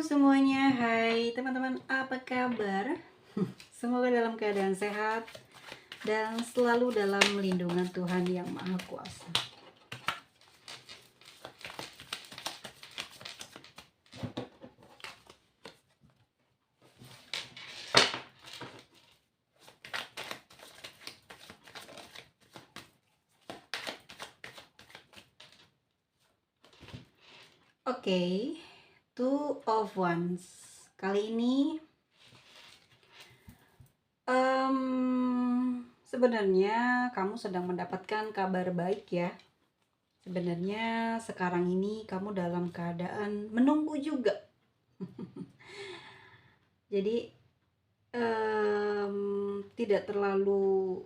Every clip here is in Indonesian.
semuanya, hai teman-teman, apa kabar? Semoga dalam keadaan sehat dan selalu dalam lindungan Tuhan Yang Maha Kuasa. Oke, Two of Wands. Kali ini sebenarnya kamu sedang mendapatkan kabar baik ya. Sebenarnya sekarang ini kamu dalam keadaan menunggu juga. Jadi tidak terlalu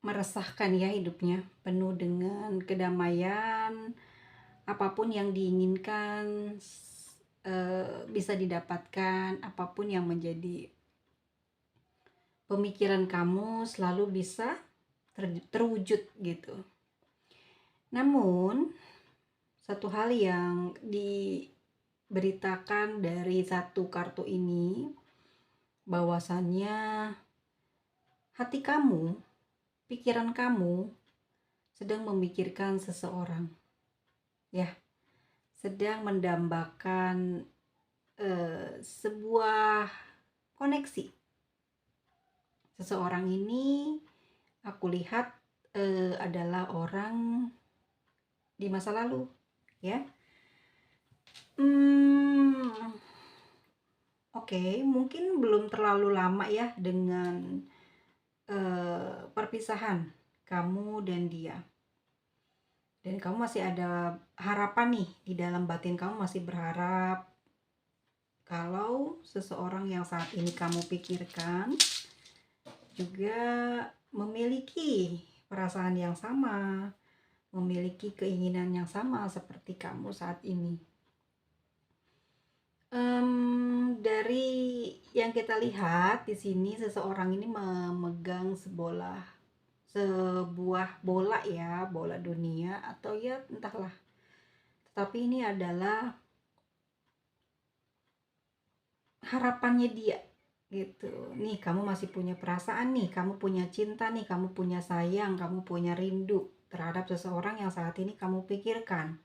meresahkan ya hidupnya, penuh dengan kedamaian. Apapun yang diinginkan bisa didapatkan, apapun yang menjadi pemikiran kamu selalu bisa terwujud gitu. Namun satu hal yang diberitakan dari satu kartu ini, bahwasannya hati kamu, pikiran kamu sedang memikirkan seseorang ya, sedang mendambakan sebuah koneksi. Seseorang ini aku lihat adalah orang di masa lalu ya. Oke, mungkin belum terlalu lama ya dengan perpisahan kamu dan dia. Dan kamu masih ada harapan nih, di dalam batin kamu masih berharap kalau seseorang yang saat ini kamu pikirkan juga memiliki perasaan yang sama, memiliki keinginan yang sama seperti kamu saat ini. Dari yang kita lihat di sini, seseorang ini memegang sebuah bola ya, bola dunia atau ya entahlah. Tetapi ini adalah harapannya dia gitu. Nih, kamu masih punya perasaan nih, kamu punya cinta nih, kamu punya sayang, kamu punya rindu terhadap seseorang yang saat ini kamu pikirkan.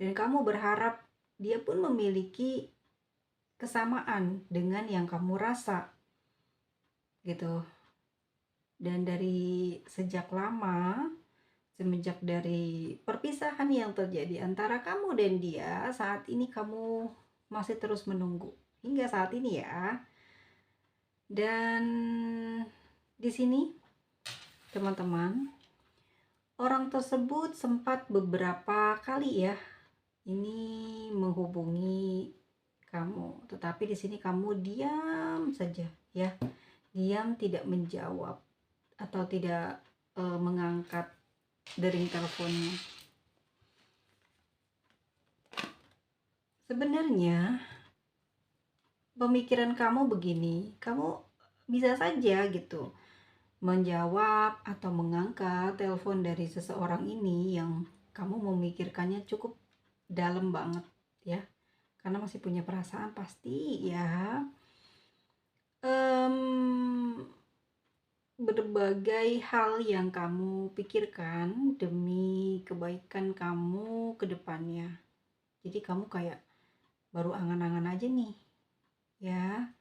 Dan kamu berharap dia pun memiliki kesamaan dengan yang kamu rasa gitu. Dan dari sejak lama, semenjak dari perpisahan yang terjadi antara kamu dan dia, saat ini kamu masih terus menunggu hingga saat ini ya. Dan di sini teman-teman, orang tersebut sempat beberapa kali ya ini menghubungi kamu, tetapi di sini kamu diam saja ya, diam, tidak menjawab atau tidak mengangkat dering teleponnya. Sebenarnya pemikiran kamu begini, kamu bisa saja gitu menjawab atau mengangkat telepon dari seseorang ini yang kamu memikirkannya cukup dalam banget ya, karena masih punya perasaan pasti ya. Berbagai hal yang kamu pikirkan demi kebaikan kamu ke depannya. Jadi kamu kayak baru angan-angan aja nih ya,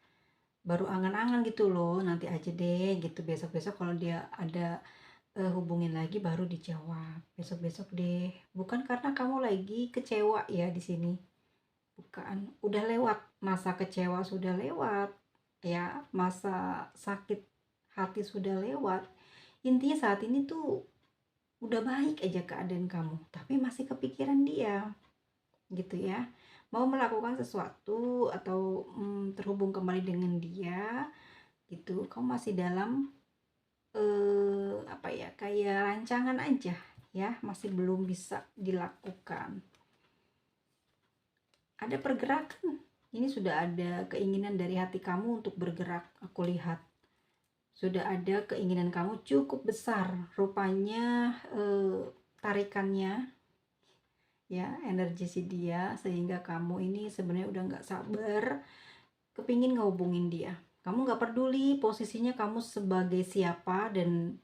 baru angan-angan gitu loh, nanti aja deh gitu, besok-besok kalau dia ada hubungin lagi baru dijawab, besok-besok deh. Bukan karena kamu lagi kecewa ya di sini, bukan, udah lewat masa kecewa, sudah lewat ya, masa sakit hati sudah lewat. Intinya saat ini tuh udah baik aja keadaan kamu, tapi masih kepikiran dia gitu ya, mau melakukan sesuatu atau terhubung kembali dengan dia gitu. Kamu masih dalam apa ya, kayak rancangan aja ya, masih belum bisa dilakukan. Ada pergerakan, ini sudah ada keinginan dari hati kamu untuk bergerak. Aku lihat sudah ada keinginan kamu cukup besar rupanya, tarikannya ya, energi si dia, sehingga kamu ini sebenarnya udah nggak sabar kepingin ngehubungin dia. Kamu nggak peduli posisinya kamu sebagai siapa dan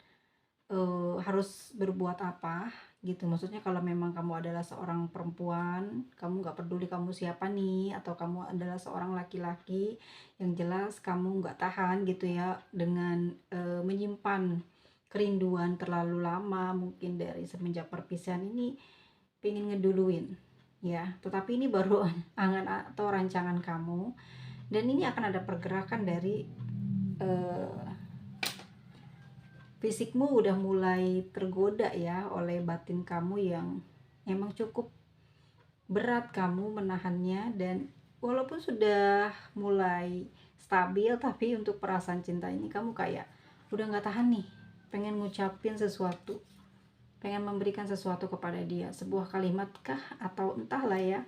harus berbuat apa gitu. Maksudnya kalau memang kamu adalah seorang perempuan, kamu nggak peduli kamu siapa nih, atau kamu adalah seorang laki-laki, yang jelas kamu nggak tahan gitu ya dengan menyimpan kerinduan terlalu lama, mungkin dari semenjak perpisahan ini pengen ngeduluin ya. Tetapi ini baru angan atau rancangan kamu, dan ini akan ada pergerakan dari eh, fisikmu udah mulai tergoda ya oleh batin kamu yang emang cukup berat kamu menahannya. Dan walaupun sudah mulai stabil, tapi untuk perasaan cinta ini kamu kayak udah nggak tahan nih, pengen ngucapin sesuatu, pengen memberikan sesuatu kepada dia, sebuah kalimat kah atau entahlah ya,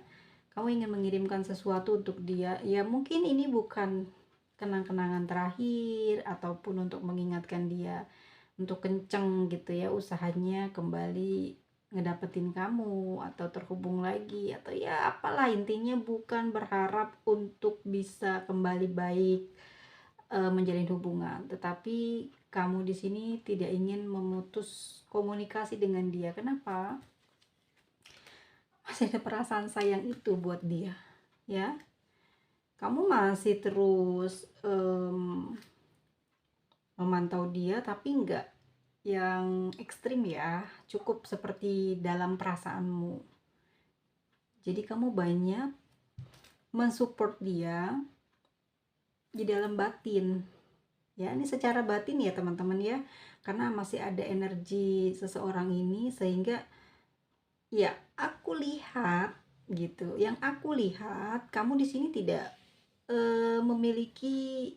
kamu ingin mengirimkan sesuatu untuk dia. Ya mungkin ini bukan kenang-kenangan terakhir ataupun untuk mengingatkan dia untuk kenceng gitu ya usahanya kembali ngedapetin kamu atau terhubung lagi, atau ya apalah, intinya bukan berharap untuk bisa kembali baik menjalin hubungan, tetapi kamu di sini tidak ingin memutus komunikasi dengan dia. Kenapa? Masih ada perasaan sayang itu buat dia ya. Kamu masih terus memantau dia, tapi enggak yang ekstrim ya, cukup seperti dalam perasaanmu. Jadi kamu banyak mensupport dia di dalam batin ya. Ini secara batin ya teman-teman ya, karena masih ada energi seseorang ini, sehingga ya aku lihat gitu, yang aku lihat kamu di sini tidak memiliki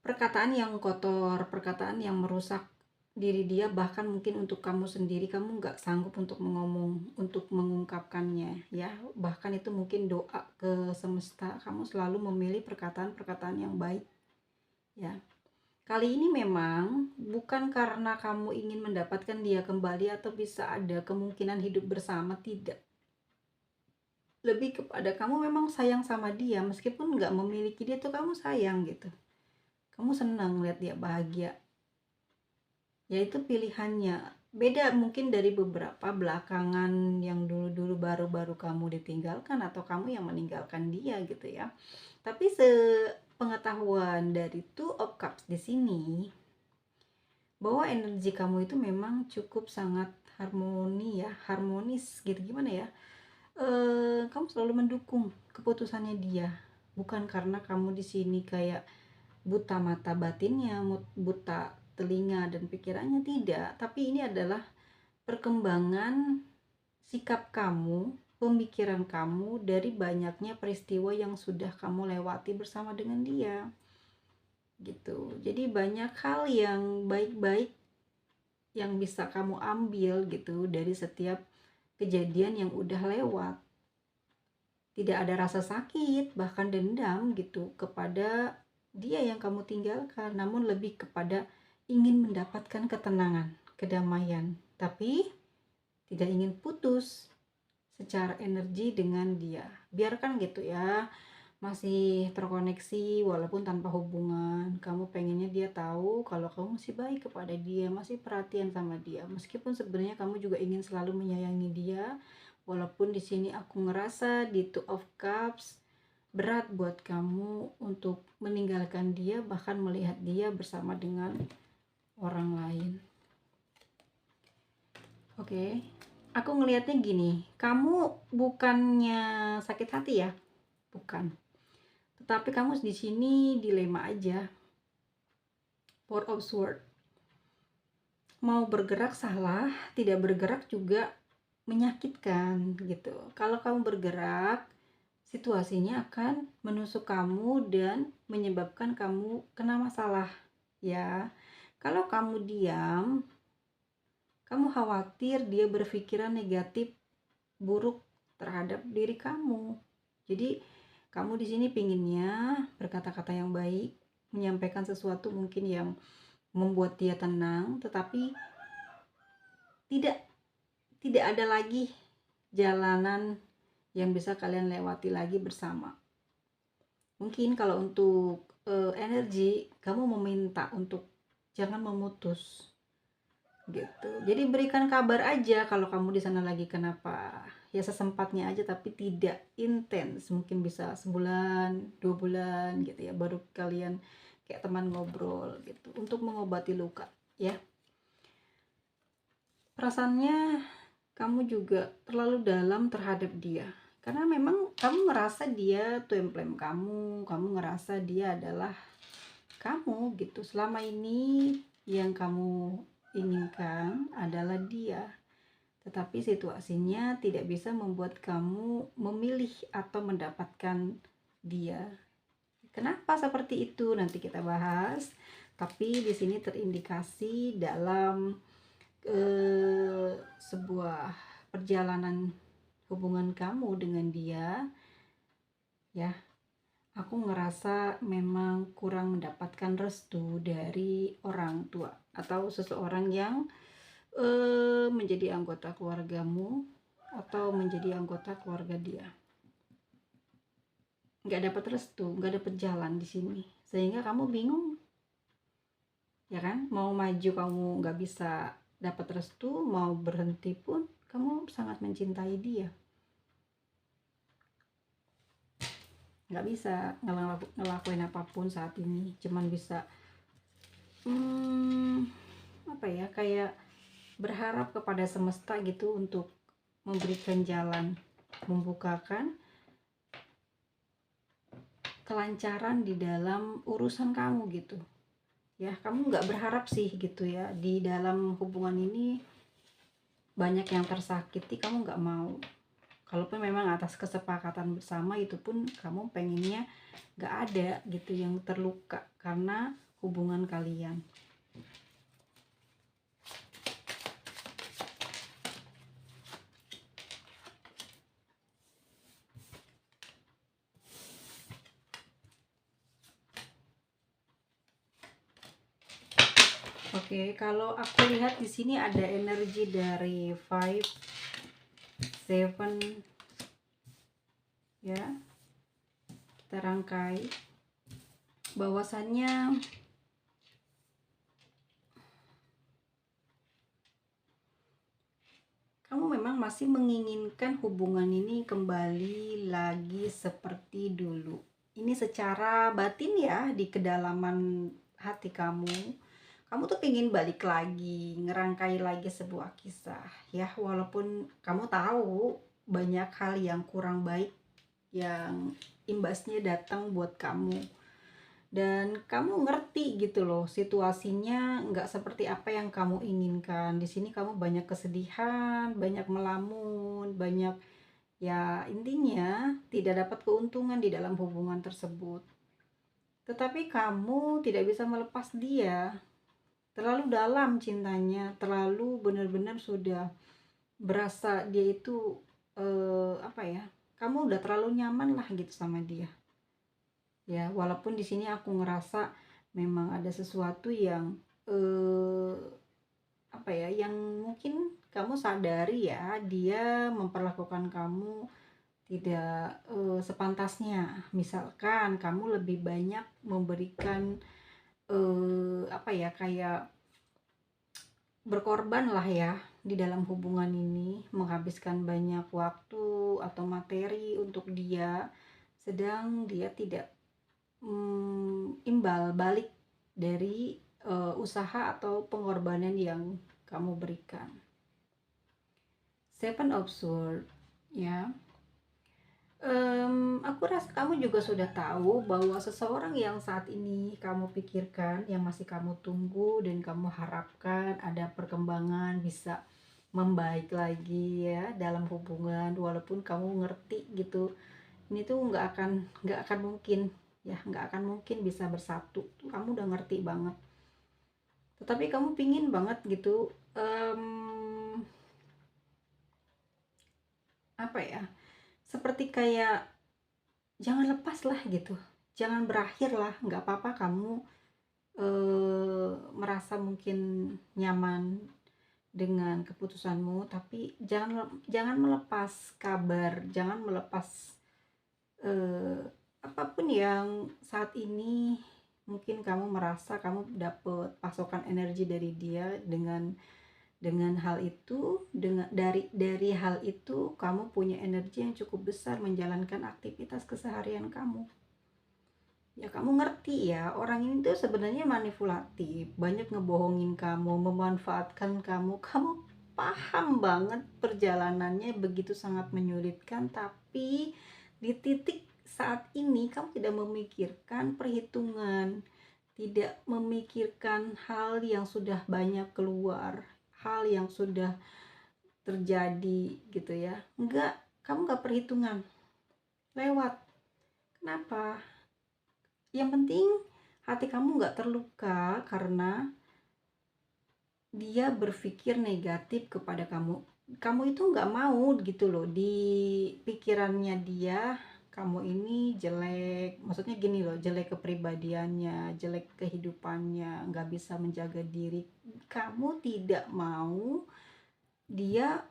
perkataan yang kotor, perkataan yang merusak diri dia. Bahkan mungkin untuk kamu sendiri, kamu nggak sanggup untuk untuk mengungkapkannya ya. Bahkan itu mungkin doa ke semesta, kamu selalu memilih perkataan-perkataan yang baik ya. Kali ini memang bukan karena kamu ingin mendapatkan dia kembali atau bisa ada kemungkinan hidup bersama, tidak. Lebih kepada kamu memang sayang sama dia, meskipun nggak memiliki dia tuh kamu sayang gitu. Kamu senang lihat dia bahagia. Yaitu pilihannya. Beda mungkin dari beberapa belakangan yang dulu-dulu baru-baru kamu ditinggalkan atau kamu yang meninggalkan dia gitu ya. Tapi sepengetahuan dari Two of Cups di sini, bahwa energi kamu itu memang cukup sangat harmonis gitu, gimana ya, kamu selalu mendukung keputusannya dia. Bukan karena kamu di sini kayak buta mata batinnya, buta telinga dan pikirannya, tidak. Tapi ini adalah perkembangan sikap kamu, pemikiran kamu dari banyaknya peristiwa yang sudah kamu lewati bersama dengan dia gitu. Jadi banyak hal yang baik-baik yang bisa kamu ambil gitu dari setiap kejadian yang udah lewat. Tidak ada rasa sakit bahkan dendam gitu kepada dia yang kamu tinggalkan, namun lebih kepada ingin mendapatkan ketenangan, kedamaian, tapi tidak ingin putus secara energi dengan dia. Biarkan gitu ya, masih terkoneksi walaupun tanpa hubungan. Kamu pengennya dia tahu kalau kamu masih baik kepada dia, masih perhatian sama dia, meskipun sebenarnya kamu juga ingin selalu menyayangi dia. Walaupun di sini aku ngerasa di Two of Cups berat buat kamu untuk meninggalkan dia, bahkan melihat dia bersama dengan orang lain. Oke, aku ngelihatnya gini, kamu bukannya sakit hati ya, bukan. Tetapi kamu di sini dilema aja. Four of Swords. Mau bergerak salah, tidak bergerak juga menyakitkan gitu. Kalau kamu bergerak, situasinya akan menusuk kamu dan menyebabkan kamu kena masalah ya. Kalau kamu diam, kamu khawatir dia berpikiran negatif buruk terhadap diri kamu. Jadi kamu di sini pinginnya berkata-kata yang baik, menyampaikan sesuatu mungkin yang membuat dia tenang, tetapi tidak tidak ada lagi jalanan yang bisa kalian lewati lagi bersama. Mungkin kalau untuk energi, kamu meminta untuk jangan memutus gitu. Jadi berikan kabar aja kalau kamu di sana lagi kenapa. Ya sesempatnya aja, tapi tidak intens. Mungkin bisa sebulan, 2 bulan gitu ya, baru kalian kayak teman ngobrol gitu untuk mengobati luka ya. Perasaannya kamu juga terlalu dalam terhadap dia, karena memang kamu ngerasa dia twin flame kamu ngerasa dia adalah kamu gitu. Selama ini yang kamu inginkan adalah dia, tetapi situasinya tidak bisa membuat kamu memilih atau mendapatkan dia. Kenapa seperti itu? Nanti kita bahas. Tapi di sini terindikasi dalam sebuah perjalanan hubungan kamu dengan dia, ya. Aku ngerasa memang kurang mendapatkan restu dari orang tua atau seseorang yang menjadi anggota keluargamu atau menjadi anggota keluarga dia. Nggak dapat restu, nggak dapat jalan di sini, sehingga kamu bingung, ya kan? Mau maju kamu nggak bisa dapat restu, mau berhenti pun kamu sangat mencintai dia. Nggak bisa ngelakuin apapun saat ini, cuman bisa apa ya, kayak berharap kepada semesta gitu untuk memberikan jalan, membukakan kelancaran di dalam urusan kamu gitu ya. Kamu nggak berharap sih gitu ya, di dalam hubungan ini banyak yang tersakiti, kamu nggak mau. Kalaupun memang atas kesepakatan bersama, itu pun kamu pengennya nggak ada gitu yang terluka karena hubungan kalian. Oke, kalau aku lihat di sini ada energi dari 5, 7 ya. Kita rangkai bahwasannya kamu memang masih menginginkan hubungan ini kembali lagi seperti dulu. Ini secara batin ya, di kedalaman hati kamu tuh pengen balik lagi, ngerangkai lagi sebuah kisah ya. Walaupun kamu tahu banyak hal yang kurang baik yang imbasnya datang buat kamu, dan kamu ngerti gitu loh, situasinya nggak seperti apa yang kamu inginkan. Di sini kamu banyak kesedihan, banyak melamun, banyak ya, intinya tidak dapat keuntungan di dalam hubungan tersebut. Tetapi kamu tidak bisa melepas dia, terlalu dalam cintanya, terlalu benar-benar sudah berasa dia itu apa ya, kamu udah terlalu nyaman lah gitu sama dia ya. Walaupun di sini aku ngerasa memang ada sesuatu yang apa ya, yang mungkin kamu sadari ya, dia memperlakukan kamu tidak sepantasnya. Misalkan kamu lebih banyak memberikan apa ya, kayak berkorban lah ya di dalam hubungan ini, menghabiskan banyak waktu atau materi untuk dia, sedang dia tidak imbal balik dari usaha atau pengorbanan yang kamu berikan. 7 of Swords ya. Aku rasa kamu juga sudah tahu bahwa seseorang yang saat ini kamu pikirkan, yang masih kamu tunggu dan kamu harapkan ada perkembangan, bisa membaik lagi ya dalam hubungan. Walaupun kamu ngerti gitu, ini tuh nggak akan mungkin ya, nggak akan mungkin bisa bersatu. Kamu udah ngerti banget, tetapi kamu pingin banget gitu apa ya, seperti kayak jangan lepas lah gitu, jangan berakhir lah. Nggak apa-apa kamu merasa mungkin nyaman dengan keputusanmu, tapi jangan melepas kabar, jangan melepas apapun yang saat ini mungkin kamu merasa kamu dapet pasokan energi dari dia. Dengan hal itu, dari hal itu kamu punya energi yang cukup besar menjalankan aktivitas keseharian kamu. Ya kamu ngerti ya, orang ini tuh sebenarnya manipulatif, banyak ngebohongin kamu, memanfaatkan kamu. Kamu paham banget perjalanannya begitu sangat menyulitkan, tapi di titik saat ini kamu tidak memikirkan perhitungan, tidak memikirkan hal yang sudah banyak keluar, hal yang sudah terjadi gitu ya. Kamu nggak perhitungan, lewat. Kenapa? Yang penting hati kamu nggak terluka karena dia berpikir negatif kepada kamu. Kamu itu nggak mau gitu loh, di pikirannya dia kamu ini jelek, maksudnya gini loh, jelek kepribadiannya, jelek kehidupannya, nggak bisa menjaga diri. Kamu tidak mau dia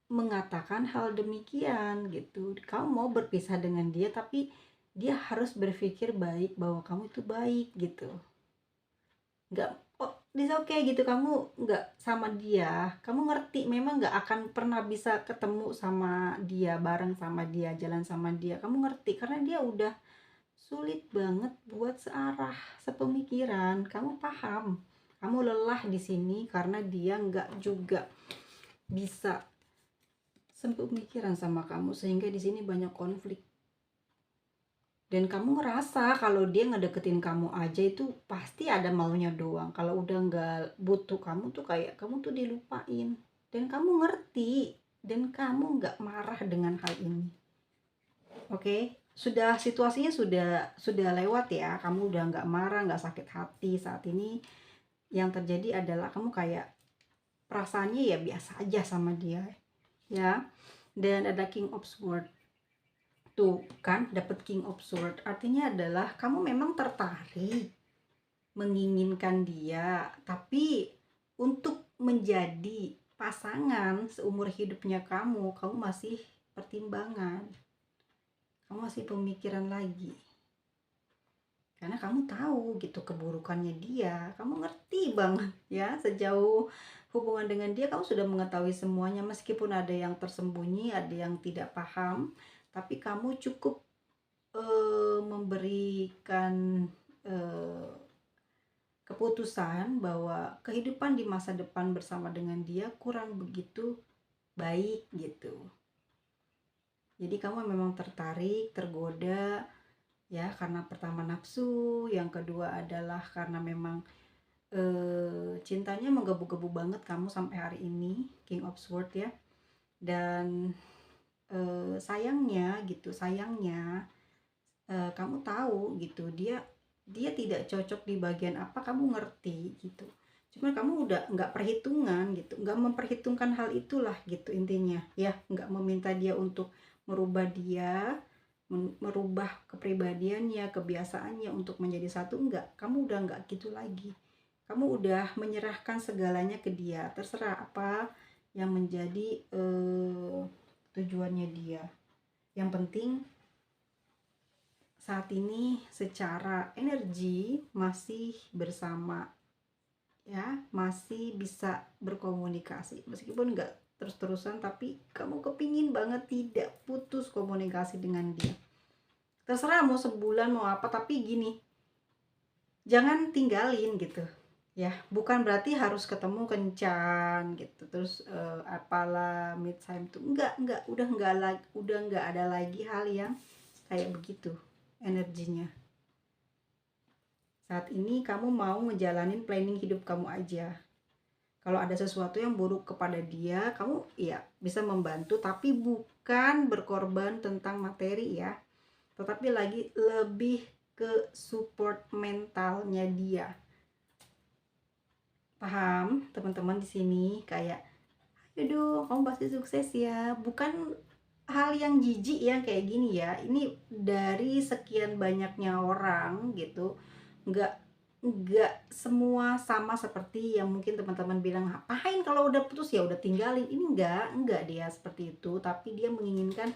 mengatakan hal demikian gitu. Kamu mau berpisah dengan dia, tapi dia harus berpikir baik bahwa kamu itu baik gitu. Nggak, oh this okay gitu, kamu nggak sama dia, kamu ngerti memang nggak akan pernah bisa ketemu sama dia, bareng sama dia, jalan sama dia. Kamu ngerti karena dia udah sulit banget buat searah, sepemikiran. Kamu paham, kamu lelah di sini karena dia nggak juga bisa sepemikiran sama kamu, sehingga di sini banyak konflik. Dan kamu ngerasa kalau dia ngedeketin kamu aja itu pasti ada maunya doang. Kalau udah nggak butuh kamu tuh kayak kamu tuh dilupain. Dan kamu ngerti, dan kamu nggak marah dengan hal ini. Oke? Sudah, situasinya sudah lewat ya. Kamu udah nggak marah, nggak sakit hati saat ini. Yang terjadi adalah kamu kayak perasaannya ya biasa aja sama dia, ya. Dan ada King of Swords. Tuh kan, dapat King of Sword, artinya adalah kamu memang tertarik, menginginkan dia, tapi untuk menjadi pasangan seumur hidupnya kamu masih pertimbangan, kamu masih pemikiran lagi, karena kamu tahu gitu keburukannya dia, kamu ngerti banget ya, sejauh hubungan dengan dia kamu sudah mengetahui semuanya, meskipun ada yang tersembunyi, ada yang tidak paham, tapi kamu cukup memberikan keputusan bahwa kehidupan di masa depan bersama dengan dia kurang begitu baik gitu. Jadi kamu memang tertarik, tergoda ya, karena pertama nafsu, yang kedua adalah karena memang cintanya menggebu-gebu banget kamu sampai hari ini, King of Swords ya. Dan sayangnya kamu tahu gitu, dia tidak cocok di bagian apa, kamu ngerti gitu, cuma kamu udah nggak perhitungan gitu, nggak memperhitungkan hal itulah gitu intinya ya, nggak meminta dia untuk merubah dia, merubah kepribadiannya, kebiasaannya untuk menjadi satu, enggak, kamu udah nggak gitu lagi, kamu udah menyerahkan segalanya ke dia, terserah apa yang menjadi tujuannya dia. Yang penting saat ini secara energi masih bersama ya, masih bisa berkomunikasi meskipun nggak terus-terusan, tapi kamu kepingin banget tidak putus komunikasi dengan dia. Terserah mau sebulan mau apa, tapi gini, jangan tinggalin gitu ya, bukan berarti harus ketemu kencan gitu terus apalah mid time tuh, enggak, udah nggak ada lagi hal yang kayak begitu energinya. Saat ini kamu mau ngejalanin planning hidup kamu aja. Kalau ada sesuatu yang buruk kepada dia, kamu ya bisa membantu, tapi bukan berkorban tentang materi ya, tetapi lebih ke support mentalnya dia. Paham teman-teman di sini? Kayak aduh kamu pasti sukses ya, bukan hal yang jijik yang kayak gini ya, ini dari sekian banyaknya orang gitu, nggak nggak semua sama seperti yang mungkin teman-teman bilang, "Ngapain kalau udah putus ya udah tinggalin." Ini enggak dia seperti itu, tapi dia menginginkan,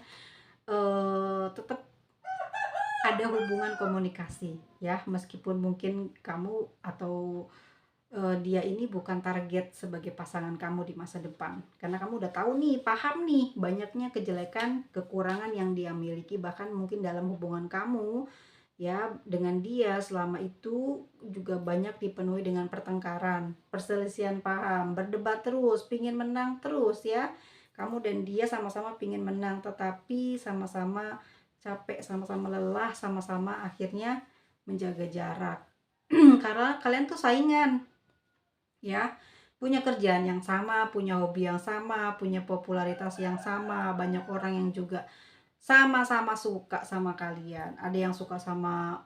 tetap ada hubungan komunikasi ya, meskipun mungkin kamu atau dia ini bukan target sebagai pasangan kamu di masa depan. Karena kamu udah tahu nih, paham nih banyaknya kejelekan, kekurangan yang dia miliki, bahkan mungkin dalam hubungan kamu ya dengan dia selama itu juga banyak dipenuhi dengan pertengkaran, perselisihan paham, berdebat terus, pingin menang terus ya. Kamu dan dia sama-sama pingin menang, tetapi sama-sama capek, sama-sama lelah, sama-sama akhirnya menjaga jarak. Karena kalian tuh saingan ya, punya kerjaan yang sama, punya hobi yang sama, punya popularitas yang sama, banyak orang yang juga sama-sama suka sama kalian. Ada yang suka sama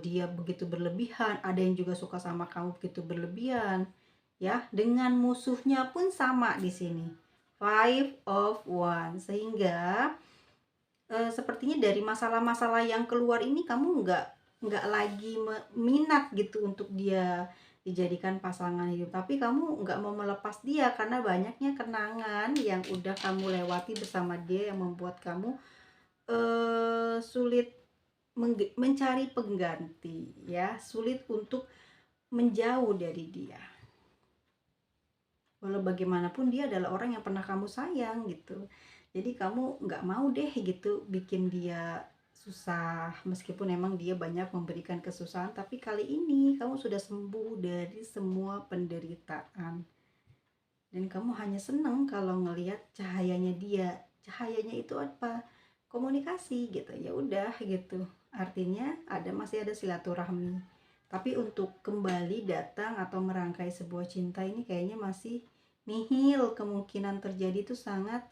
dia begitu berlebihan, ada yang juga suka sama kamu begitu berlebihan. Ya, dengan musuhnya pun sama di sini. Five of Wands. Sehingga sepertinya dari masalah-masalah yang keluar ini kamu nggak lagi minat gitu untuk dia dijadikan pasangan hidup, tapi kamu nggak mau melepas dia karena banyaknya kenangan yang udah kamu lewati bersama dia yang membuat kamu sulit mencari pengganti ya, sulit untuk menjauh dari dia. Walau bagaimanapun dia adalah orang yang pernah kamu sayang gitu. Jadi kamu nggak mau deh gitu bikin dia susah, meskipun emang dia banyak memberikan kesusahan, tapi kali ini kamu sudah sembuh dari semua penderitaan. Dan kamu hanya seneng kalau ngelihat cahayanya dia. Cahayanya itu apa? Komunikasi gitu. Ya udah gitu. Artinya masih ada silaturahmi. Tapi untuk kembali datang atau merangkai sebuah cinta ini kayaknya masih nihil, kemungkinan terjadi itu sangat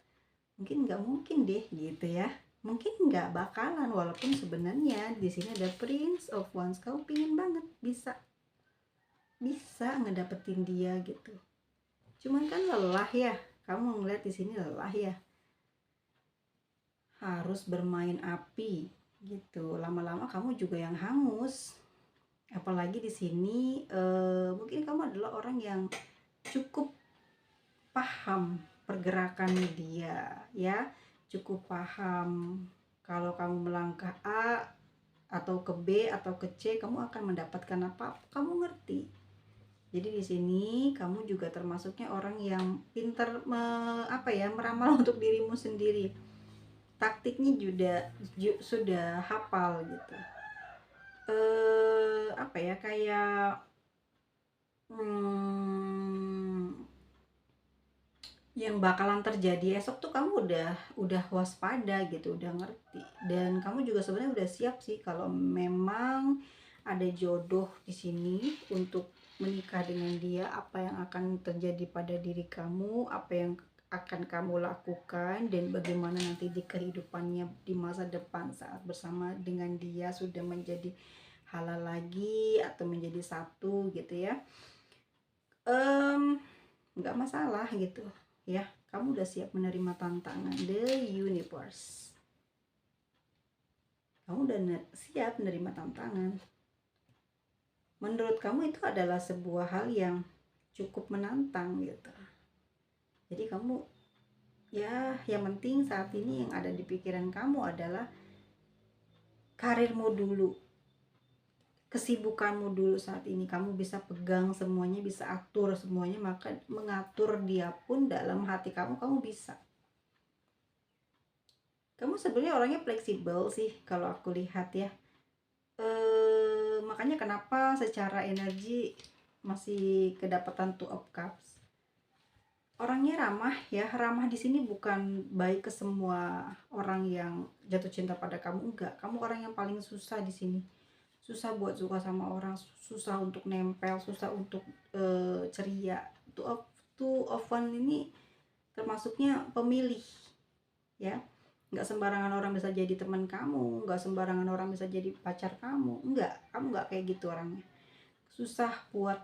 mungkin nggak mungkin deh gitu ya. Mungkin nggak bakalan, walaupun sebenarnya di sini ada Prince of Wands. Kamu pingin banget bisa ngedapetin dia gitu. Cuman kan lelah ya. Kamu ngeliat di sini lelah ya. Harus bermain api gitu. Lama-lama kamu juga yang hangus. Apalagi di sini mungkin kamu adalah orang yang cukup paham pergerakan dia ya, cukup paham kalau kamu melangkah A atau ke B atau ke C kamu akan mendapatkan apa, kamu ngerti. Jadi di sini kamu juga termasuknya orang yang pinter meramal untuk dirimu sendiri. Taktiknya juga sudah hafal gitu. Kayak yang bakalan terjadi esok tuh kamu udah waspada gitu, udah ngerti. Dan kamu juga sebenarnya udah siap sih kalau memang ada jodoh di sini untuk menikah dengan dia. Apa yang akan terjadi pada diri kamu, apa yang akan kamu lakukan, dan bagaimana nanti di kehidupannya di masa depan saat bersama dengan dia sudah menjadi halal lagi atau menjadi satu gitu ya. Nggak masalah gitu ya, kamu udah siap menerima tantangan the universe. Kamu udah siap menerima tantangan. Menurut kamu itu adalah sebuah hal yang cukup menantang gitu. Jadi kamu ya, yang penting saat ini yang ada di pikiran kamu adalah karirmu dulu, kesibukanmu dulu saat ini. Kamu bisa pegang semuanya, bisa atur semuanya, maka mengatur dia pun dalam hati kamu bisa. Kamu sebenarnya orangnya fleksibel sih kalau aku lihat ya. Makanya kenapa secara energi masih kedapatan Two of Cups. Orangnya ramah ya, ramah di sini bukan baik ke semua orang yang jatuh cinta pada kamu, enggak. Kamu orang yang paling susah di sini. Susah buat suka sama orang, susah untuk nempel, susah untuk ceria. Two of One ini termasuknya pemilih ya. Nggak sembarangan orang bisa jadi teman kamu, nggak sembarangan orang bisa jadi pacar kamu, kamu nggak kayak gitu orangnya. Susah buat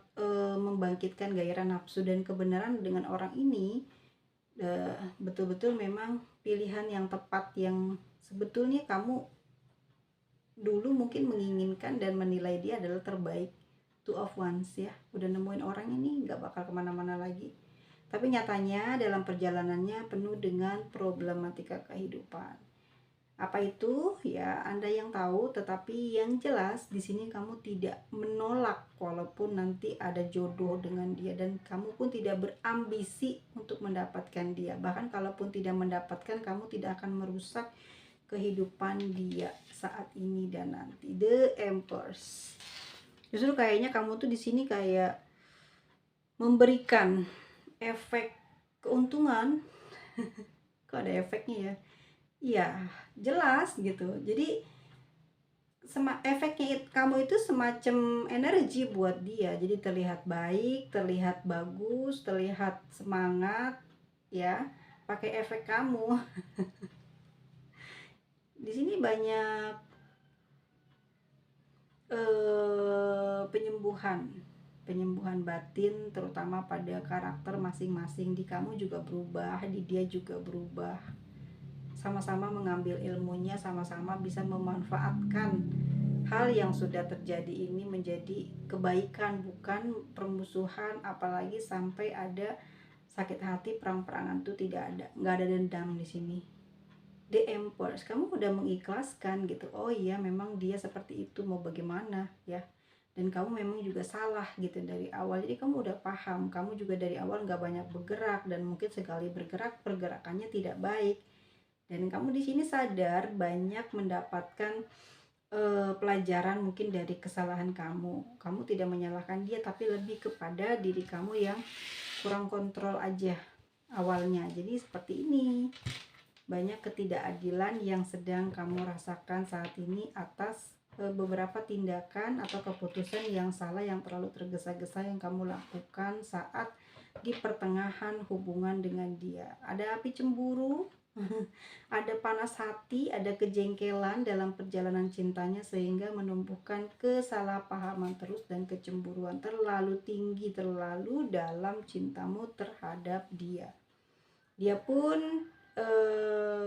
membangkitkan gairah nafsu dan kebenaran dengan orang ini. Betul-betul memang pilihan yang tepat, yang sebetulnya kamu dulu mungkin menginginkan dan menilai dia adalah terbaik Two of Wands ya, udah nemuin orang ini nggak bakal kemana-mana lagi. Tapi nyatanya dalam perjalanannya penuh dengan problematika kehidupan. Apa itu? Ya, Anda yang tahu, tetapi yang jelas di sini kamu tidak menolak walaupun nanti ada jodoh dengan dia, dan kamu pun tidak berambisi untuk mendapatkan dia. Bahkan kalaupun tidak mendapatkan, kamu tidak akan merusak kehidupan dia saat ini dan nanti. The Empress. Justru kayaknya kamu tuh di sini kayak memberikan efek keuntungan. Kok ada efeknya ya? Iya, jelas gitu. Jadi efeknya kamu itu semacam energi buat dia. Jadi terlihat baik, terlihat bagus, terlihat semangat ya, pakai efek kamu. Di sini banyak penyembuhan batin, terutama pada karakter masing-masing. Di kamu juga berubah, di dia juga berubah. Sama-sama mengambil ilmunya, sama-sama bisa memanfaatkan hal yang sudah terjadi ini menjadi kebaikan, bukan permusuhan. Apalagi sampai ada sakit hati, perang-perangan, tuh tidak ada, nggak ada dendam di sini. The Empress, kamu udah mengikhlaskan gitu. Oh iya, memang dia seperti itu, mau bagaimana ya. Dan kamu memang juga salah gitu dari awal. Jadi kamu udah paham, kamu juga dari awal nggak banyak bergerak, dan mungkin sekali bergerak pergerakannya tidak baik. Dan kamu di sini sadar banyak mendapatkan pelajaran mungkin dari kesalahan kamu. Kamu tidak menyalahkan dia, tapi lebih kepada diri kamu yang kurang kontrol aja awalnya. Jadi seperti ini, banyak ketidakadilan yang sedang kamu rasakan saat ini atas beberapa tindakan atau keputusan yang salah, yang terlalu tergesa-gesa yang kamu lakukan saat di pertengahan hubungan dengan dia. Ada api cemburu, ada panas hati, ada kejengkelan dalam perjalanan cintanya, sehingga menumbuhkan kesalahpahaman terus dan kecemburuan terlalu tinggi, terlalu dalam cintamu terhadap dia. Dia pun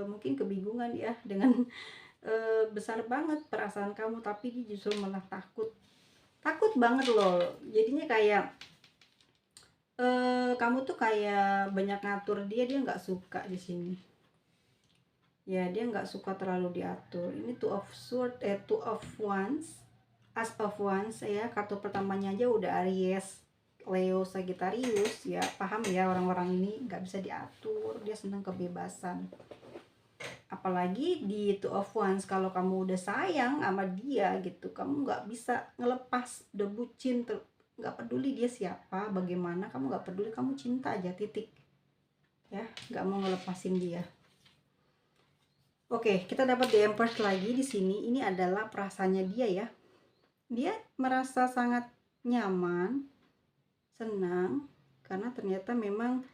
mungkin kebingungan ya dengan besar banget perasaan kamu, tapi dia justru malah takut banget loh. Jadinya kayak kamu tuh kayak banyak ngatur dia nggak suka di sini ya. Dia nggak suka terlalu diatur. Ini Two of Wands, As of Wands ya. Kartu pertamanya aja udah Aries, Leo, Sagittarius ya. Paham ya, orang-orang ini nggak bisa diatur, dia senang kebebasan. Apalagi di Two of Wands, kalau kamu udah sayang sama dia gitu, kamu nggak bisa ngelepas, udah bucin, nggak peduli dia siapa, bagaimana, kamu nggak peduli, kamu cinta aja, titik ya, nggak mau ngelepasin dia. Oke, kita dapat The Empress lagi di sini. Ini adalah perasaannya dia ya. Dia merasa sangat nyaman, senang, karena ternyata memang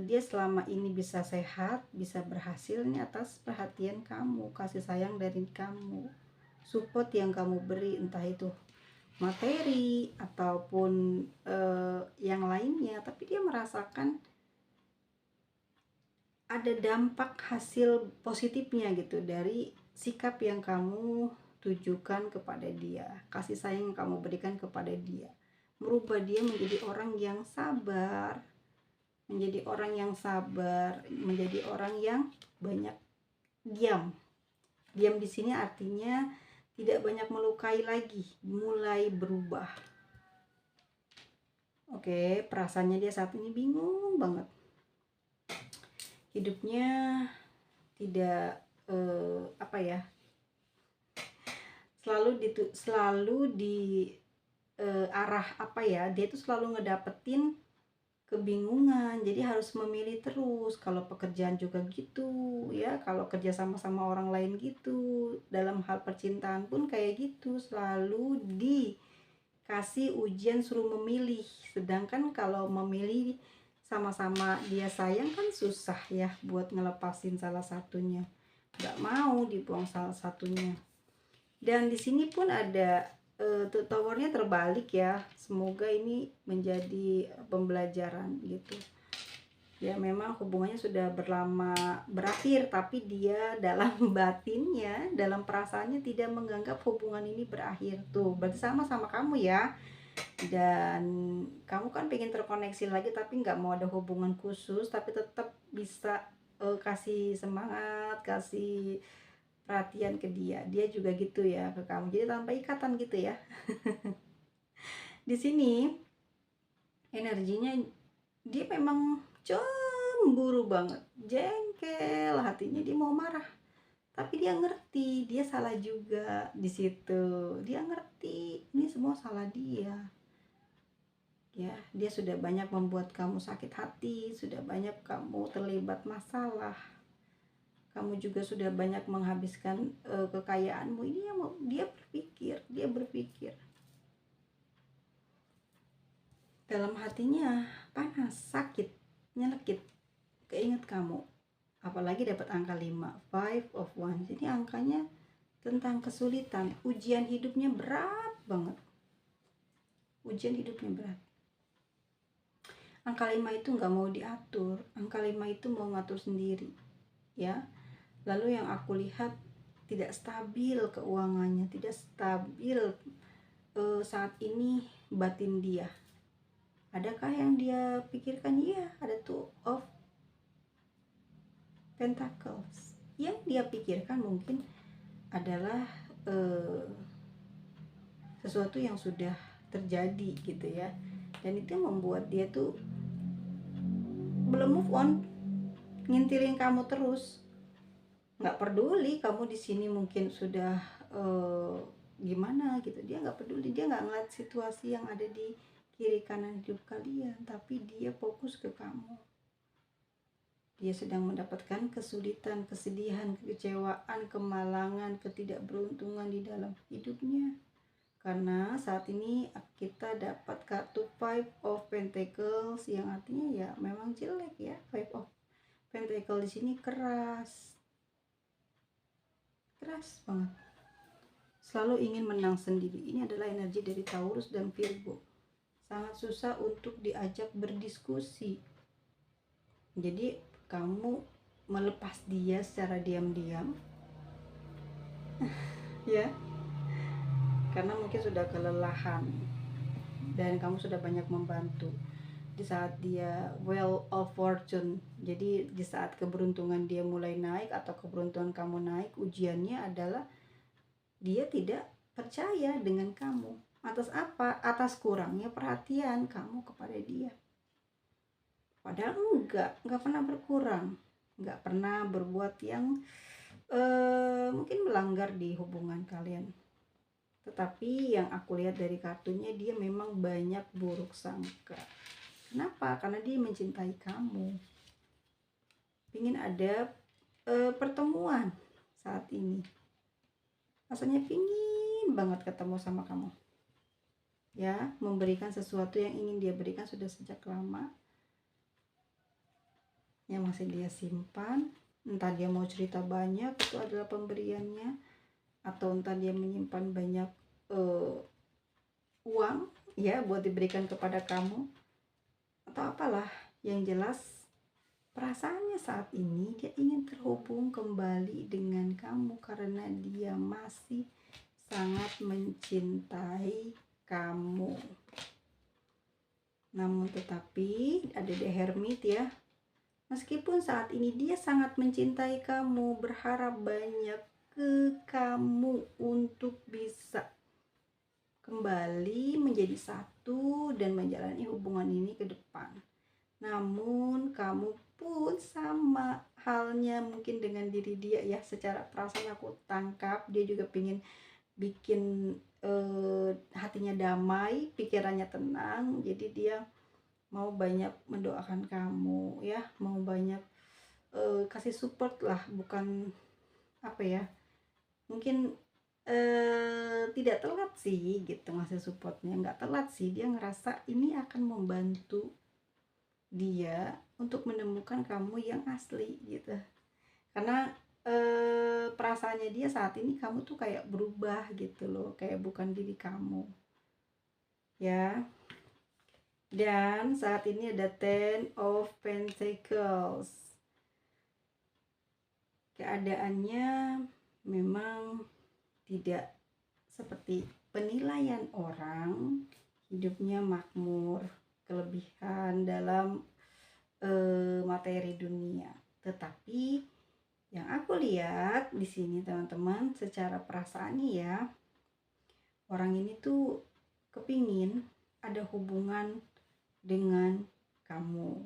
dia selama ini bisa sehat, bisa berhasil ini atas perhatian kamu, kasih sayang dari kamu, support yang kamu beri, entah itu materi ataupun yang lainnya. Tapi dia merasakan ada dampak hasil positifnya gitu dari sikap yang kamu tujukan kepada dia, kasih sayang yang kamu berikan kepada dia, merubah dia menjadi orang yang sabar, menjadi orang yang banyak diam. Diam di sini artinya tidak banyak melukai lagi, mulai berubah. Oke, perasaannya dia saat ini bingung banget. Hidupnya tidak selalu di arah dia tuh selalu ngedapetin kebingungan, jadi harus memilih terus. Kalau pekerjaan juga gitu ya, kalau kerja sama orang lain gitu, dalam hal percintaan pun kayak gitu, selalu dikasih ujian, suruh memilih. Sedangkan kalau memilih sama-sama dia sayang kan susah ya buat ngelepasin salah satunya, nggak mau dibuang salah satunya. Dan di sini pun ada towernya terbalik ya. Semoga ini menjadi pembelajaran gitu. Ya memang hubungannya sudah berakhir, tapi dia dalam batinnya, dalam perasaannya tidak menganggap hubungan ini berakhir. Tuh, berarti sama kamu ya. Dan kamu kan pengen terkoneksi lagi, tapi nggak mau ada hubungan khusus, tapi tetap bisa kasih semangat, kasih perhatian ke dia. Dia juga gitu ya ke kamu. Jadi tanpa ikatan gitu ya. Di sini energinya dia memang cemburu banget, jengkel hatinya, dia mau marah, tapi dia ngerti dia salah juga di situ. Dia ngerti ini semua salah dia. Ya, dia sudah banyak membuat kamu sakit hati, sudah banyak kamu terlibat masalah. Kamu juga sudah banyak menghabiskan kekayaanmu. Ini yang dia berpikir dalam hatinya panas, sakit, nyelekit, keinget kamu. Apalagi dapat angka 5, five of one. Jadi angkanya tentang kesulitan, ujian hidupnya berat banget. Ujian hidupnya berat. Angka 5 itu nggak mau diatur, angka 5 itu mau ngatur sendiri, ya. Lalu yang aku lihat tidak stabil keuangannya, tidak stabil saat ini batin dia. Adakah yang dia pikirkan? Iya, ada Two of Pentacles. Yang dia pikirkan mungkin adalah sesuatu yang sudah terjadi gitu ya, dan itu membuat dia tuh belum move on, ngintilin kamu terus, nggak peduli kamu di sini mungkin sudah gimana gitu. Dia nggak peduli, dia nggak ngeliat situasi yang ada di kiri kanan hidup kalian, tapi dia fokus ke kamu. Dia sedang mendapatkan kesulitan, kesedihan, kekecewaan, kemalangan, ketidakberuntungan di dalam hidupnya. Karena saat ini kita dapat kartu Five of Pentacles yang artinya ya memang jelek ya. Five of Pentacles di sini keras banget. Selalu ingin menang sendiri. Ini adalah energi dari Taurus dan Virgo. Sangat susah untuk diajak berdiskusi. Jadi kamu melepas dia secara diam-diam, ya. Karena mungkin sudah kelelahan dan kamu sudah banyak membantu di saat dia Wheel of Fortune. Jadi di saat keberuntungan dia mulai naik atau keberuntungan kamu naik, ujiannya adalah dia tidak percaya dengan kamu. Atas apa? Atas kurangnya perhatian kamu kepada dia. Padahal enggak pernah berkurang, enggak pernah berbuat yang mungkin melanggar di hubungan kalian. Tetapi yang aku lihat dari kartunya, dia memang banyak buruk sangka. Kenapa? Karena dia mencintai kamu. Pingin ada pertemuan saat ini. Rasanya pingin banget ketemu sama kamu. Ya, memberikan sesuatu yang ingin dia berikan sudah sejak lama. Yang masih dia simpan. Entah dia mau cerita banyak, itu adalah pemberiannya. Atau entah dia menyimpan banyak uang ya buat diberikan kepada kamu, atau apalah. Yang jelas perasaannya saat ini dia ingin terhubung kembali dengan kamu karena dia masih sangat mencintai kamu. Namun tetapi ada The Hermit ya. Meskipun saat ini dia sangat mencintai kamu, berharap banyak ke kamu untuk bisa kembali menjadi satu dan menjalani hubungan ini ke depan. Namun kamu pun sama halnya mungkin dengan diri dia ya. Secara perasaan aku tangkap dia juga pengen bikin hatinya damai, pikirannya tenang. Jadi dia mau banyak mendoakan kamu ya, mau banyak kasih support lah, bukan apa ya, mungkin tidak telat sih gitu ngasih supportnya, nggak telat sih. Dia ngerasa ini akan membantu dia untuk menemukan kamu yang asli gitu. Karena perasaannya dia saat ini kamu tuh kayak berubah gitu loh, kayak bukan diri kamu ya. Dan saat ini ada Ten of Pentacles. Keadaannya memang tidak seperti penilaian orang, hidupnya makmur, kelebihan dalam materi dunia. Tetapi yang aku lihat di sini teman-teman, secara perasaan nih ya, orang ini tuh kepingin ada hubungan dengan kamu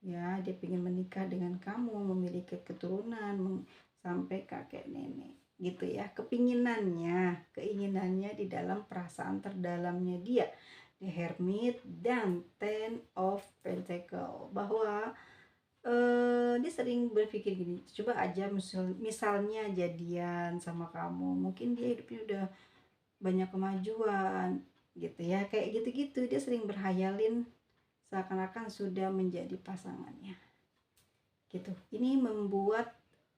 ya, dia ingin menikah dengan kamu, memiliki keturunan sampai kakek nenek gitu ya, keinginannya di dalam perasaan terdalamnya dia, The Hermit dan Ten of Pentacles, bahwa dia sering berpikir gini, coba aja misalnya jadian sama kamu, mungkin dia hidupnya udah banyak kemajuan gitu ya, kayak gitu-gitu, dia sering berhayalin seakan-akan sudah menjadi pasangannya gitu. Ini membuat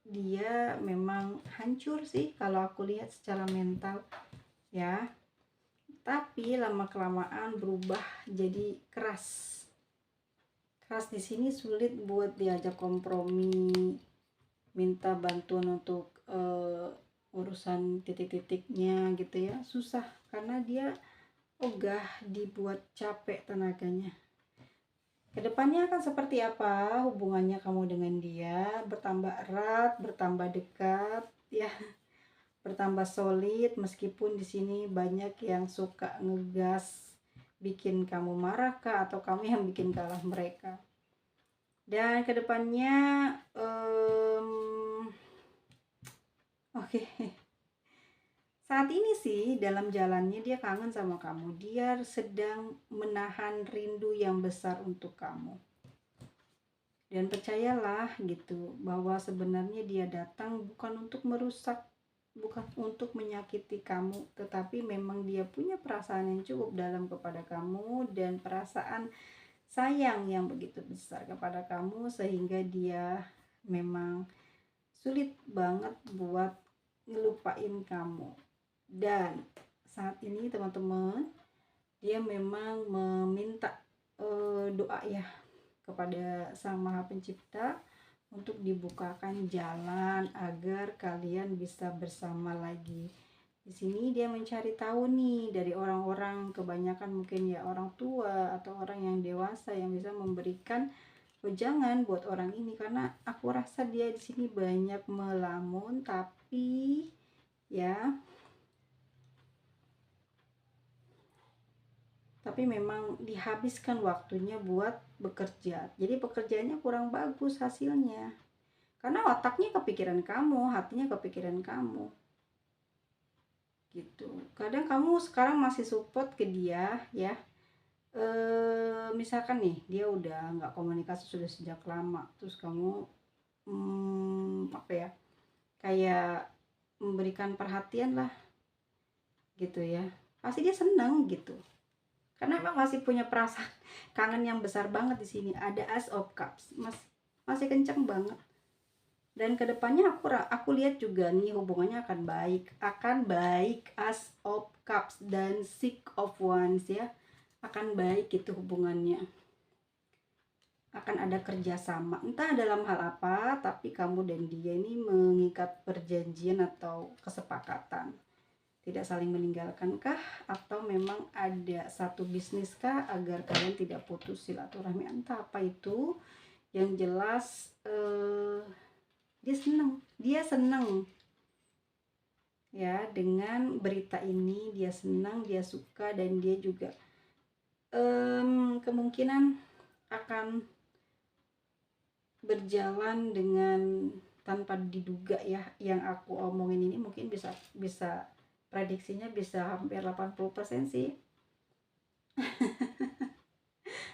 dia memang hancur sih kalau aku lihat secara mental ya, tapi lama kelamaan berubah jadi keras di sini, sulit buat diajak kompromi, minta bantuan untuk urusan titik-titiknya gitu ya, susah karena dia ogah dibuat capek tenaganya. Kedepannya akan seperti apa hubungannya kamu dengan dia? Bertambah erat, bertambah dekat, ya, bertambah solid. Meskipun di sini banyak yang suka ngegas, bikin kamu marah kah, atau kamu yang bikin kalah mereka. Dan kedepannya, oke. Saat ini sih dalam jalannya dia kangen sama kamu. Dia sedang menahan rindu yang besar untuk kamu. Dan percayalah gitu, bahwa sebenarnya dia datang bukan untuk merusak, bukan untuk menyakiti kamu, tetapi memang dia punya perasaan yang cukup dalam kepada kamu dan perasaan sayang yang begitu besar kepada kamu, sehingga dia memang sulit banget buat ngelupain kamu. Dan saat ini teman-teman, dia memang meminta doa ya kepada Sang Maha Pencipta untuk dibukakan jalan agar kalian bisa bersama lagi. Di sini dia mencari tahu nih dari orang-orang, kebanyakan mungkin ya orang tua atau orang yang dewasa yang bisa memberikan wejangan buat orang ini, karena aku rasa dia di sini banyak melamun, tapi memang dihabiskan waktunya buat bekerja. Jadi pekerjaannya kurang bagus hasilnya. Karena otaknya kepikiran kamu, hatinya kepikiran kamu. Gitu. Kadang kamu sekarang masih support ke dia ya. Misalkan nih dia udah nggak komunikasi sudah sejak lama, terus kamu kayak memberikan perhatian lah gitu ya, pasti dia seneng gitu, karena emang masih punya perasaan kangen yang besar banget di sini. Ada Ace of Cups, masih kenceng banget. Dan kedepannya aku lihat juga nih hubungannya akan baik. Ace of Cups dan Six of Wands ya, akan baik itu hubungannya, akan ada kerjasama entah dalam hal apa, tapi kamu dan dia ini mengikat perjanjian atau kesepakatan, tidak saling meninggalkan kah, atau memang ada satu bisnis kah agar kalian tidak putus silaturahmi, entah apa itu. Yang jelas dia senang ya dengan berita ini, dia senang, dia suka, dan dia juga kemungkinan akan berjalan dengan tanpa diduga ya. Yang aku omongin ini mungkin bisa prediksinya bisa hampir 80% sih.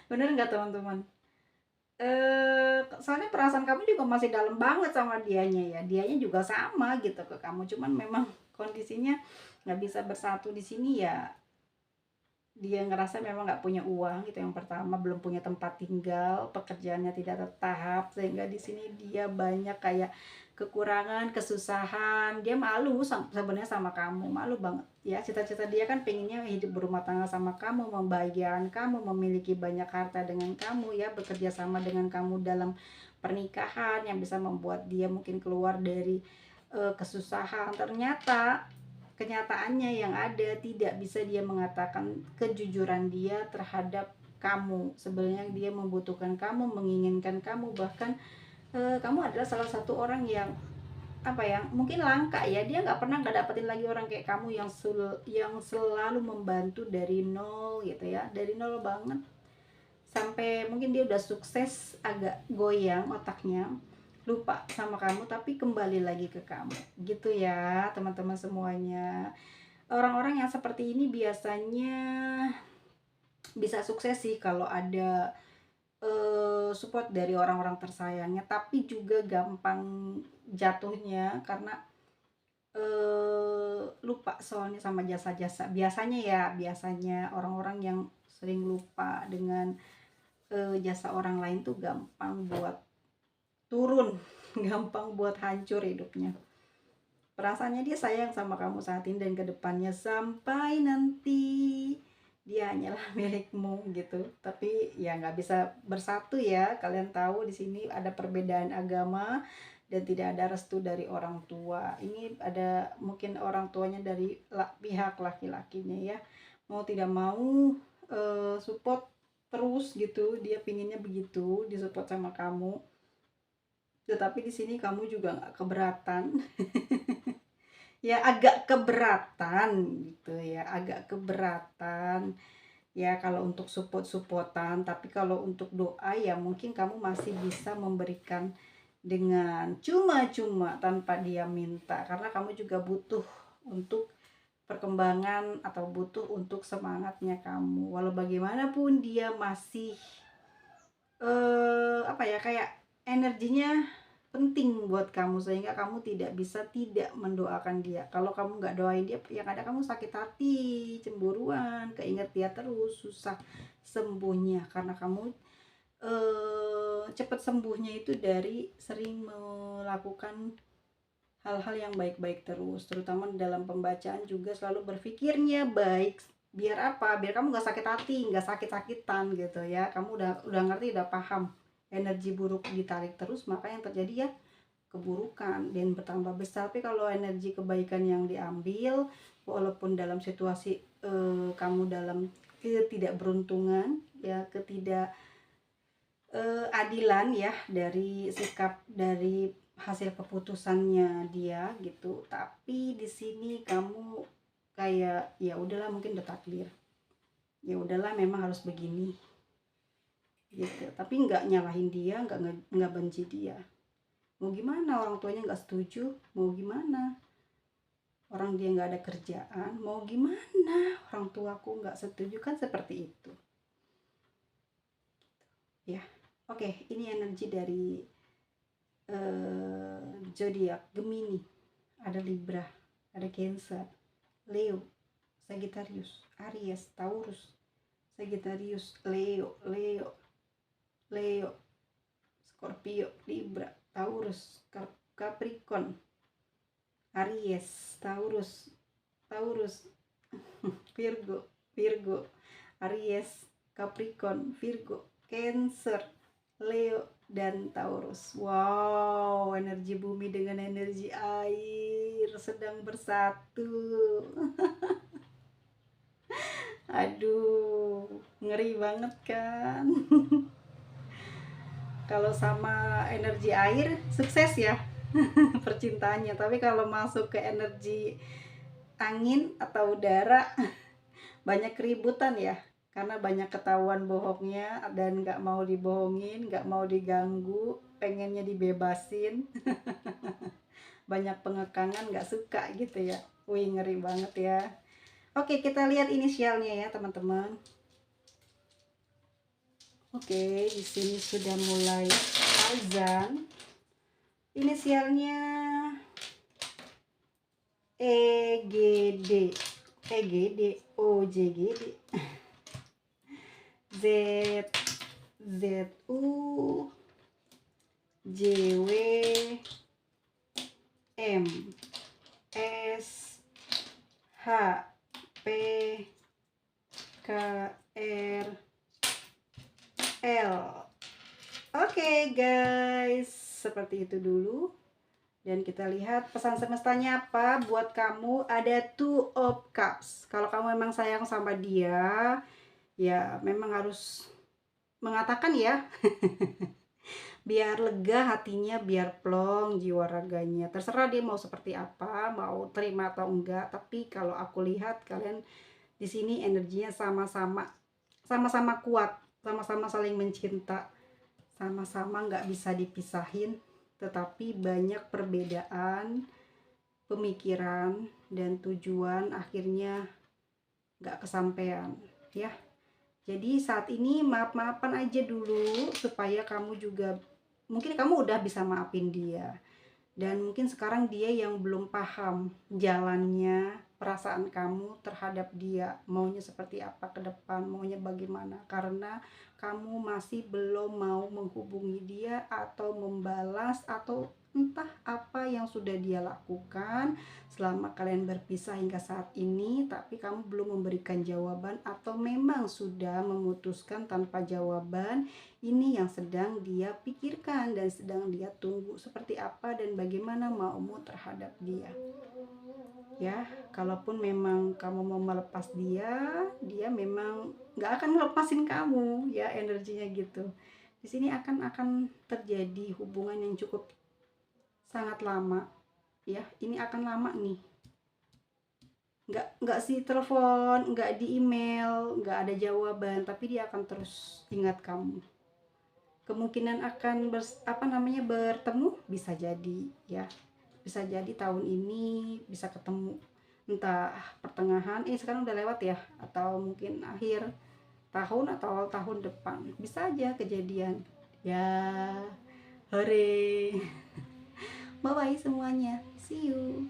Bener nggak teman-teman? Soalnya perasaan kamu juga masih dalam banget sama dianya ya, dianya juga sama gitu ke kamu, cuman memang kondisinya nggak bisa bersatu di sini ya. Dia ngerasa memang nggak punya uang, itu yang pertama, belum punya tempat tinggal, pekerjaannya tidak tetap, sehingga di sini dia banyak kayak kekurangan, kesusahan. Dia malu sebenarnya sama kamu, malu banget ya. Cita-cita dia kan pengennya hidup berumah tangga sama kamu, membahagiakan kamu, memiliki banyak harta dengan kamu ya, bekerja sama dengan kamu dalam pernikahan yang bisa membuat dia mungkin keluar dari kesusahan. Ternyata kenyataannya yang ada tidak bisa dia mengatakan kejujuran dia terhadap kamu. Sebenarnya dia membutuhkan kamu, menginginkan kamu, bahkan kamu adalah salah satu orang yang apa ya, mungkin langka ya, dia nggak dapetin lagi orang kayak kamu yang selalu membantu dari nol gitu ya, dari nol banget sampai mungkin dia udah sukses, agak goyang otaknya, lupa sama kamu, tapi kembali lagi ke kamu gitu ya teman-teman semuanya. Orang-orang yang seperti ini biasanya bisa sukses sih kalau ada support dari orang-orang tersayangnya, tapi juga gampang jatuhnya karena lupa soalnya sama jasa-jasa. Biasanya orang-orang yang sering lupa dengan jasa orang lain tuh gampang buat turun, gampang buat hancur hidupnya. Perasaannya dia sayang sama kamu saat ini dan kedepannya sampai nanti dia hanyalah milikmu gitu. Tapi ya nggak bisa bersatu ya. Kalian tahu di sini ada perbedaan agama dan tidak ada restu dari orang tua. Ini ada mungkin orang tuanya dari pihak laki-lakinya ya. Mau tidak mau support terus gitu. Dia pinginnya begitu, disupport sama kamu. Tetapi di sini kamu juga nggak keberatan. Ya agak keberatan gitu ya, agak keberatan ya kalau untuk support-supportan. Tapi kalau untuk doa ya mungkin kamu masih bisa memberikan dengan cuma-cuma tanpa dia minta, karena kamu juga butuh untuk perkembangan atau butuh untuk semangatnya kamu. Walau bagaimanapun dia masih apa ya, kayak energinya penting buat kamu, sehingga kamu tidak bisa tidak mendoakan dia. Kalau kamu nggak doain dia, yang ada kamu sakit hati, cemburuan, keinget dia terus, susah sembuhnya. Karena kamu cepat sembuhnya itu dari sering melakukan hal-hal yang baik-baik terus, terutama dalam pembacaan juga selalu berpikirnya baik. Biar apa? Biar kamu nggak sakit hati, nggak sakit-sakitan gitu ya. Kamu udah ngerti, udah paham. Energi buruk ditarik terus, maka yang terjadi ya keburukan dan bertambah besar. Tapi kalau energi kebaikan yang diambil, walaupun dalam situasi kamu dalam ketidakberuntungan ya, adilan ya, dari sikap, dari hasil keputusannya dia gitu. Tapi di sini kamu kayak ya udahlah, mungkin udah takdir, ya udahlah memang harus begini gitu. Tapi nggak nyalahin dia, nggak benci dia. Mau gimana, orang tuanya nggak setuju, mau gimana, orang dia nggak ada kerjaan, mau gimana, orang tuaku nggak setuju, kan seperti itu ya. Oke, ini energi dari zodiak Gemini. Ada Libra, ada Cancer, Leo, Sagittarius, Aries, Taurus, Sagittarius, Leo, Scorpio, Libra, Taurus, Capricorn, Aries, Taurus, Virgo, Aries, Capricorn, Virgo, Cancer, Leo, dan Taurus. Wow, energi bumi dengan energi air sedang bersatu. Aduh, ngeri banget kan. Kalau sama energi air sukses ya percintaannya, tapi kalau masuk ke energi angin atau udara banyak keributan ya, karena banyak ketahuan bohongnya dan nggak mau dibohongin, nggak mau diganggu, pengennya dibebasin. Banyak pengekangan, nggak suka gitu ya. Wih, ngeri banget ya. Oke, kita lihat inisialnya ya teman-teman. Oke, di sini sudah mulai azan. Inisialnya EGD, OJGD, ZU, JW, M S H P K R L. Oke guys, seperti itu dulu. Dan kita lihat pesan semestanya apa buat kamu. Ada Two of Cups. Kalau kamu memang sayang sama dia, ya memang harus mengatakan ya. Biar lega hatinya, biar plong jiwa raganya. Terserah dia mau seperti apa, mau terima atau enggak. Tapi kalau aku lihat kalian di sini energinya sama-sama kuat, sama-sama saling mencinta, sama-sama nggak bisa dipisahin. Tetapi banyak perbedaan pemikiran dan tujuan akhirnya nggak kesampaian ya. Jadi saat ini maaf-maafan aja dulu supaya kamu juga, mungkin kamu udah bisa maafin dia, dan mungkin sekarang dia yang belum paham jalannya perasaan kamu terhadap dia, maunya seperti apa ke depan, maunya bagaimana, karena kamu masih belum mau menghubungi dia atau membalas atau entah apa yang sudah dia lakukan selama kalian berpisah hingga saat ini, tapi kamu belum memberikan jawaban atau memang sudah memutuskan tanpa jawaban. Ini yang sedang dia pikirkan dan sedang dia tunggu seperti apa dan bagaimana maumu terhadap dia. Ya, kalaupun memang kamu mau melepas dia, dia memang nggak akan ngelepasin kamu ya, energinya gitu. Di sini akan terjadi hubungan yang cukup sangat lama ya. Ini akan lama nih. Nggak sih telepon, nggak di email, nggak ada jawaban, tapi dia akan terus ingat kamu. Kemungkinan akan bertemu bisa jadi ya, bisa jadi tahun ini bisa ketemu, entah pertengahan sekarang udah lewat ya, atau mungkin akhir tahun atau awal tahun depan bisa aja kejadian ya. Hore. Bye bye semuanya, see you.